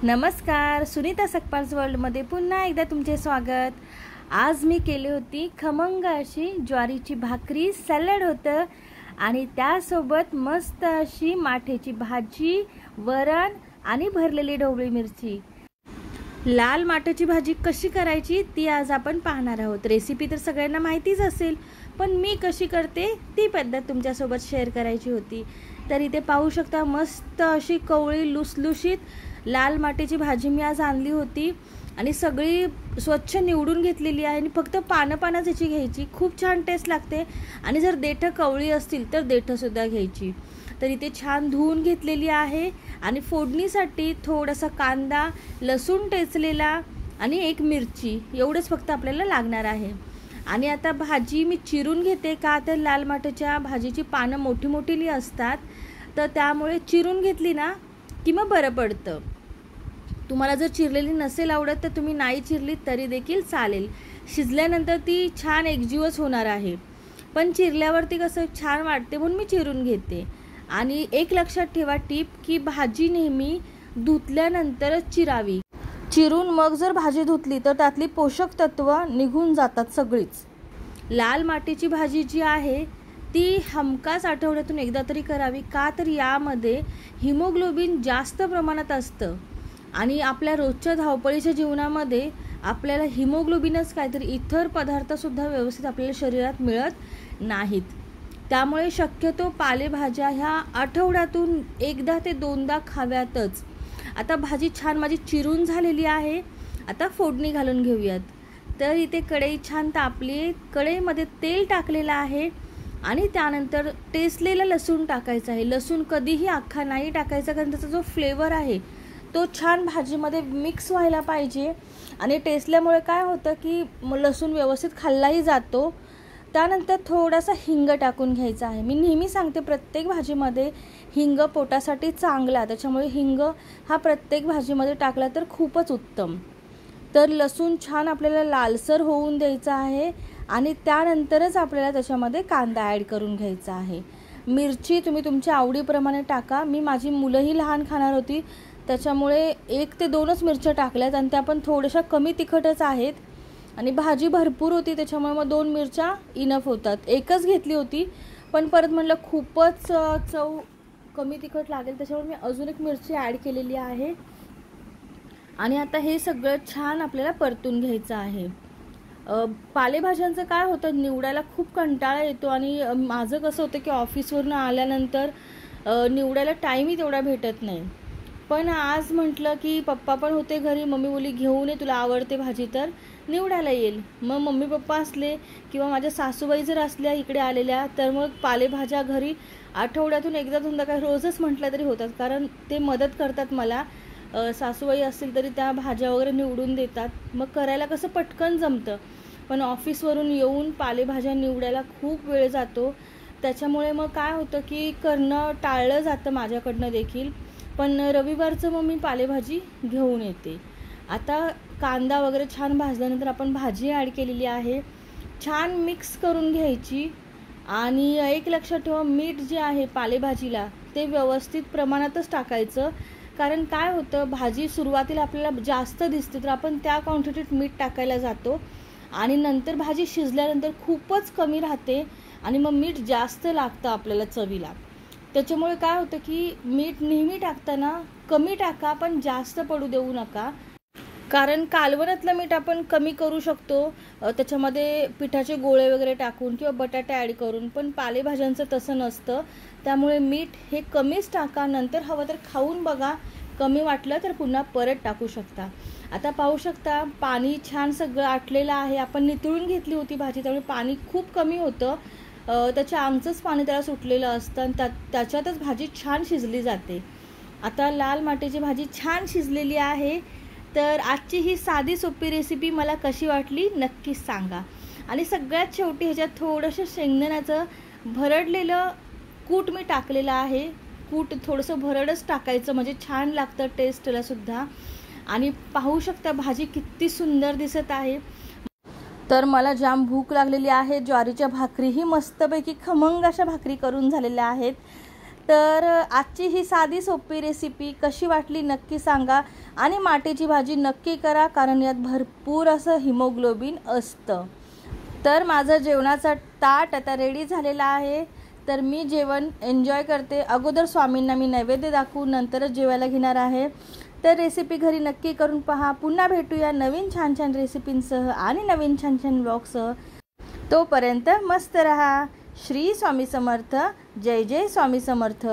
नमस्कार, सुनीता सकपाल्स वर्ल्डमध्ये पुन्हा एकदा तुमचे स्वागत। आज मी केली होती खमंग अशी ज्वारीची भाकरी, सॅलड होतं आणि त्यासोबत मस्त अशी माठेची भाजी, वरण आणि भरलेली ढोबळी मिरची। लाल माठेची भाजी कशी करायची ती आज आपण पाहणार आहोत। रेसिपी तर सगळ्यांना माहितीच असेल, पण मी कशी करते ती पद्धत तुमच्यासोबत शेअर करायची होती। तर इथे पाहू शकता मस्त अशी कवळी लुसलुशीत लाल माठेची भाजी मी आज आणली होती आणि सगळी स्वच्छ निवडून घेतलेली आहे आणि फक्त पानं याची घ्यायची, खूप छान टेस्ट लागते। आणि जर देठं कवळी असतील तर देठं सुद्धा घ्यायची। तर इथे छान धुवून घेतलेली आहे आणि फोडणीसाठी थोडासा कांदा, लसूण टेचलेला आणि एक मिरची एवढंच फक्त आपल्याला लागणार आहे। आणि आता भाजी मी चिरून घेते, का तर लाल माठेच्या भाजीची पानं मोठी मोठीली असतात, तर त्यामुळे चिरून घेतली ना की मग बरं पडतं। तुम्हाला जर चिरलेली नसेल आवडत तर तुम्ही नाही चिरली तरी देखील चालेल, शिजल्यानंतर ती छान एकजीवच होणार आहे। पण चिरल्यावरती कसं छान वाटते म्हणून मी चिरून घेते। आणि एक लक्षात ठेवा टीप, की भाजी नेहमी धुतल्यानंतरच चिरावी। चिरून मग जर भाजी धुतली तर त्यातली पोषक तत्व निघून जातात सगळीच। लाल माठेची भाजी जी आहे ती हमखास आठवड्यातून एकदा तरी करावी, का तर यामध्ये हिमोग्लोबिन जास्त प्रमाणात असतं आणि आपल्या रोजच्या धावपळीच्या जीवनामध्ये आपल्याला हिमोग्लोबिनच काय तर इतर पदार्थसुद्धा व्यवस्थित आपल्याला शरीरात मिळत नाहीत। त्यामुळे शक्यतो पालेभाज्या ह्या आठवड्यातून एकदा ते दोनदा खाव्यातच। आता भाजी छान माझी चिरून झालेली आहे, आता फोडणी घालून घेऊयात। तर इथे कढई छान तापली, कढईमध्ये तेल टाकलेलं आहे आणि त्यानंतर टेचलेलं लसूण टाकायचं आहे। लसूण कधीही अख्खा नाही टाकायचा, कारण त्याचा जो फ्लेवर आहे तो छान भाजीमध्ये मिक्स व्हायला पाहिजे। आणि टेचल्यामुळे काय होतं की लसूण व्यवस्थित खाल्लाही जातो। त्यानंतर थोडासा हिंग टाकून घ्यायचा आहे। मी नेहमी सांगते प्रत्येक भाजीमध्ये हिंग पोटासाठी चांगला, त्याच्यामुळे हिंग हा प्रत्येक भाजीमध्ये टाकला तर खूपच उत्तम। तर लसूण छान आपल्याला लालसर होऊन द्यायचा आहे आणि त्यानंतरच आपल्याला त्याच्यामध्ये कांदा ॲड करून घ्यायचा आहे। मिरची तुम्ही तुमच्या आवडीप्रमाणे टाका। मी माझी मुलंही लहान खाणार होती त्याच्यामुळे 1 ते 2च मिरच्या टाकल्यात आणि त्या पण थोड्याशा कमी तिखटच आहेत आणि भाजी भरपूर होती त्याच्यामुळे मग 2 मिरच्या इनफ होतात। एकच घेतली होती पण परत म्हटलं खूपच चव कमी तिखट लागेल, त्याच्यामुळे मी अजून 1 मिरची ॲड केलेली आहे। आणि आता हे सगळं छान आपल्याला परतून घ्यायचं आहे। पालेभाज्यांचं काय होतं, निवडायला खूप कंटाळा येतो आणि माझं कसं होतं की ऑफिसवरून आल्यानंतर निवडायला टाईमही तेवढा भेटत नाही। पण आज म्हटलं की पप्पा पण होते घरी, मम्मी बोली घेऊन ये, तुला आवडते भाजी तर निवडायला येईल। मग मम्मी पप्पा असले किंवा माझ्या सासूबाई जर असल्या इकडे आलेल्या तर मग पालेभाज्या घरी आठवड्यातून एकदा दोनदा काय रोजच म्हटलं तरी होतात, कारण ते मदत करतात मला। सासूबाई असतील तरी त्या भाज्या वगैरे निवडून देतात, मग करायला कसं पटकन जमतं। पण ऑफिसवरून येऊन पालेभाज्या निवडायला खूप वेळ जातो, त्याच्यामुळे मग काय होतं की करणं टाळलं जातं माझ्याकडनं देखील। पण रविवारचं मग मी पालेभाजी घेऊन येते। आता कांदा वगैरे छान भाजल्यानंतर आपण भाजी ॲड केलेली आहे, छान मिक्स करून घ्यायची। आणि एक लक्षात ठेवा, मीठ जे आहे पालेभाजीला ते व्यवस्थित प्रमाणातच टाकायचं, कारण काय होतं भाजी सुरुवातीला आपल्याला जास्त दिसते तर आपण त्या क्वांटिटीत मीठ टाकायला जातो आणि नंतर भाजी शिजल्यानंतर खूपच कमी राहते आणि मग मीठ जास्त लागतं आपल्याला चवीला। त्याच्यामुळे काय होतं की मीठ नेहमी टाकताना कमी टाका, पण जास्त पडू देऊ नका, कारण कालवणातलं मीठ आपण कमी करू शकतो त्याच्यामध्ये पिठाचे गोळे वगैरे टाकून किंवा बटाटे ॲड करून, पण पालेभाज्यांचं तसं नसतं। त्यामुळे मीठ हे कमीच टाका, नंतर हवं तर खाऊन बघा, कमी वाटलं तर पुन्हा परत टाकू शकता। आता पाहू शकता पाणी छान सगळं आटलेलं आहे, आपण नितळून घेतली होती भाजी त्यामुळे पाणी खूप कमी होतं, त्याच्या आमचंच पाणी त्याला सुटलेलं असतं आणि त्याच्यातच भाजी छान शिजली जाते। आता लाल माठेची भाजी छान शिजलेली आहे। तर आजची ही साधी सोपी रेसिपी मला कशी वाटली नक्कीच सांगा। आणि सगळ्यात शेवटी ह्याच्यात थोडंसं शेंगदाण्याचं भरडलेलं कूट मी टाकलेलं आहे। कूट थोडंसं भरडच टाकायचं म्हणजे छान लागतं टेस्टला सुद्धा। आणि पाहू शकता भाजी किती सुंदर दिसत आहे। तर मला जाम भूक लागलेली आहे, ज्वारीच्या भाकरीही मस्तपैकी खमंग अशा भाकरी करून झालेल्या आहेत। तर आजची ही साधी सोपी रेसिपी कशी वाटली नक्की सांगा आणि माठेची भाजी नक्की करा, कारण यात भरपूर असं हिमोग्लोबिन असतं. तर माझं जेवणाचा ताट आता रेडी झालेला आहे. तर मी जेवण एन्जॉय करते. अगोदर स्वामींना मी नैवेद्य दाखवून नंतरच जेवायला घेणार आहे. तर रेसिपी घरी नक्की करून पहा. पुन्हा भेटूया नवीन छान छान रेसिपींसह आणि नवीन छान छान ब्लॉगसह. तोपर्यंत मस्त रहा. श्री स्वामी समर्थ. जय जय स्वामी समर्थ.